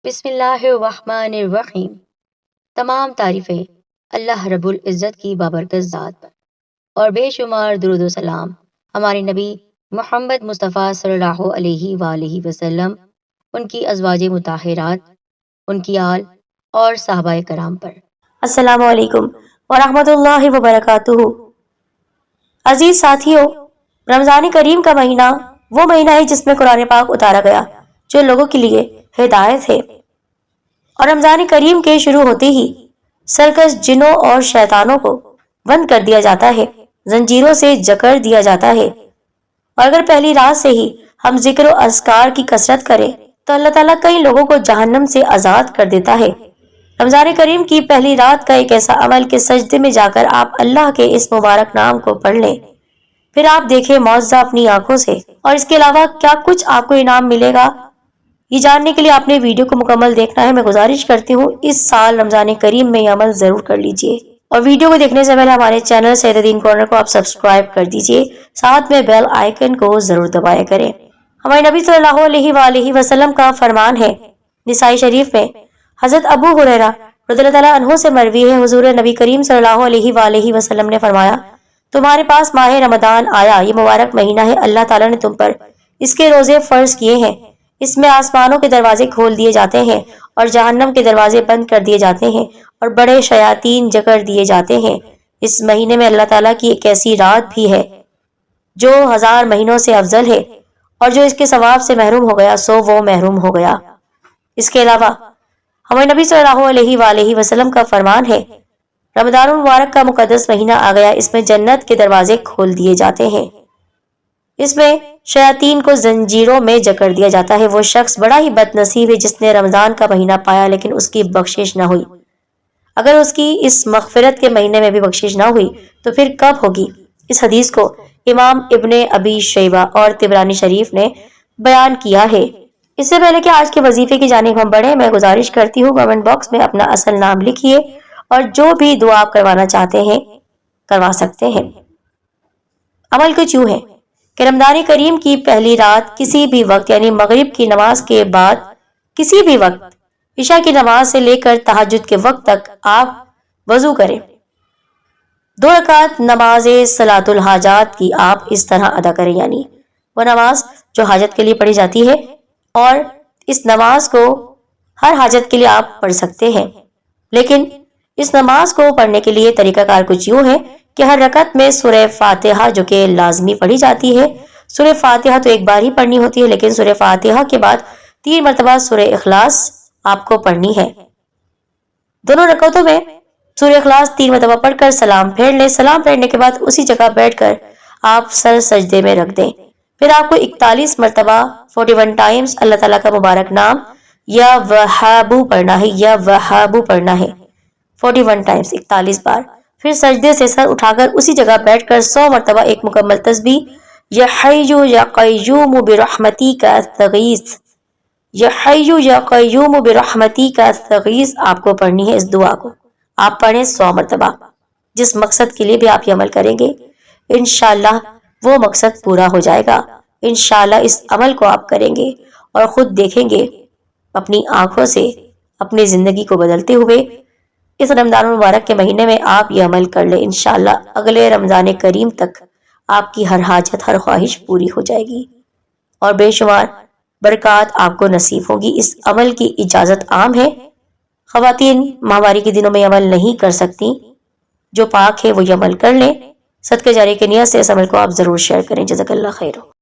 بسم اللہ الرحمن الرحیم۔ تمام تعریفیں اللہ رب العزت کی بابرکت ذات پر، اور بے شمار درود و سلام ہمارے نبی محمد مصطفیٰ صلی اللہ علیہ وآلہ وسلم، ان کی ازواج مطہرات، ان کی آل اور صحابہ کرام پر۔ السلام علیکم ورحمۃ اللہ وبرکاتہ۔ عزیز ساتھیوں، رمضان کریم کا مہینہ وہ مہینہ ہے جس میں قرآن پاک اتارا گیا، جو لوگوں کے لیے ہدایت ہے۔ اور رمضان کریم کے شروع ہوتے ہی سرکش جنوں اور شیطانوں کو بند کر دیا جاتا ہے، زنجیروں سے جکڑ دیا جاتا ہے۔ اور اگر پہلی رات سے ہی ہم ذکر و اذکار کی کثرت کریں تو اللہ تعالیٰ کئی لوگوں کو جہنم سے آزاد کر دیتا ہے۔ رمضان کریم کی پہلی رات کا ایک ایسا عمل کہ سجدے میں جا کر آپ اللہ کے اس مبارک نام کو پڑھ لیں، پھر آپ دیکھیں معجزہ اپنی آنکھوں سے، اور اس کے علاوہ کیا کچھ آپ کو انعام ملے گا، یہ جاننے کے لیے آپ نے ویڈیو کو مکمل دیکھنا ہے۔ میں گزارش کرتی ہوں اس سال رمضان کریم میں یہ عمل ضرور کر لیجئے، اور ویڈیو کو دیکھنے سے پہلے ہمارے چینل سید دین کارنر کو آپ سبسکرائب کر دیجئے، ساتھ میں بیل آئیکن کو ضرور دبایا کریں۔ ہمارے نبی صلی اللہ علیہ وآلہ وسلم کا فرمان ہے، نسائی شریف میں حضرت ابو ہریرہ رضی اللہ تعالیٰ عنہ سے مروی ہے، حضور نبی کریم صلی اللہ علیہ وآلہ وسلم نے فرمایا، تمہارے پاس ماہ رمضان آیا، یہ مبارک مہینہ ہے، اللہ تعالیٰ نے تم پر اس کے روزے فرض کیے ہیں، اس میں آسمانوں کے دروازے کھول دیے جاتے ہیں اور جہنم کے دروازے بند کر دیے جاتے ہیں اور بڑے شیاطین جکڑ دیے جاتے ہیں۔ اس مہینے میں اللہ تعالیٰ کی ایک ایسی رات بھی ہے جو 1000 مہینوں سے افضل ہے، اور جو اس کے ثواب سے محروم ہو گیا سو وہ محروم ہو گیا۔ اس کے علاوہ ہمارے نبی صلی اللہ علیہ وآلہ وسلم کا فرمان ہے، رمضان المبارک کا مقدس مہینہ آ گیا، اس میں جنت کے دروازے کھول دیے جاتے ہیں، اس میں شیاطین کو زنجیروں میں جکڑ دیا جاتا ہے۔ وہ شخص بڑا ہی بد نصیب ہے جس نے رمضان کا مہینہ پایا لیکن اس کی بخشش نہ ہوئی۔ اگر اس کی اس مغفرت کے مہینے میں بھی بخشش نہ ہوئی تو پھر کب ہوگی؟ اس حدیث کو امام ابن ابی شیبہ اور طبرانی شریف نے بیان کیا ہے۔ اس سے پہلے کہ آج کے وظیفے کی جانب ہم بڑھیں، میں گزارش کرتی ہوں کمنٹ باکس میں اپنا اصل نام لکھیے، اور جو بھی دعا آپ کروانا چاہتے ہیں کروا سکتے ہیں۔ عمل کچھ یوں ہے کہ رمضان کریم کی پہلی رات کسی بھی وقت، یعنی مغرب کی نماز کے بعد کسی بھی وقت، عشاء کی نماز سے لے کر تہجد کے وقت تک آپ وضو کریں۔ 2 رکعت نماز صلاۃ الحاجات کی آپ اس طرح ادا کریں، یعنی وہ نماز جو حاجت کے لیے پڑھی جاتی ہے، اور اس نماز کو ہر حاجت کے لیے آپ پڑھ سکتے ہیں، لیکن اس نماز کو پڑھنے کے لیے طریقہ کار کچھ یوں ہے کہ ہر رکعت میں سورہ فاتحہ جو کہ لازمی پڑھی جاتی ہے، سورہ فاتحہ تو ایک بار ہی پڑھنی ہوتی ہے، لیکن سورہ فاتحہ کے بعد 3 مرتبہ سورہ اخلاص آپ کو پڑھنی ہے۔ دونوں رکعتوں میں سورہ اخلاص 3 مرتبہ پڑھ کر سلام پھیر لیں۔ سلام پھیرنے کے بعد اسی جگہ بیٹھ کر آپ سر سجدے میں رکھ دیں۔ پھر آپ کو 41 مرتبہ 41 ٹائمز اللہ تعالیٰ کا مبارک نام یا وہابو پڑھنا ہے، یا وہابو پڑھنا ہے 41 ٹائمز، 41 بار۔ پھر سجدے سے سر اٹھا کر اسی جگہ بیٹھ کر 100 مرتبہ ایک مکمل تسبیح یا حیّ یا قیوم برحمتک استغیث، یا حیّ یا قیوم برحمتک استغیث آپ کو پڑھنی ہے۔ اس دعا کو آپ پڑھیں 100 مرتبہ، جس مقصد کے لیے بھی آپ یہ عمل کریں گے انشاءاللہ وہ مقصد پورا ہو جائے گا۔ انشاءاللہ اس عمل کو آپ کریں گے اور خود دیکھیں گے اپنی آنکھوں سے اپنی زندگی کو بدلتے ہوئے۔ اس رمضان المبارک کے مہینے میں آپ یہ عمل کر لیں، انشاءاللہ اگلے رمضان کریم تک آپ کی ہر حاجت، ہر خواہش پوری ہو جائے گی، اور بے شمار برکات آپ کو نصیب ہوگی۔ اس عمل کی اجازت عام ہے، خواتین ماہواری کے دنوں میں یہ عمل نہیں کر سکتی، جو پاک ہے وہ یہ عمل کر لیں۔ صدقہ جاریہ کی نیت سے اس عمل کو آپ ضرور شیئر کریں۔ جزاک اللہ خیر۔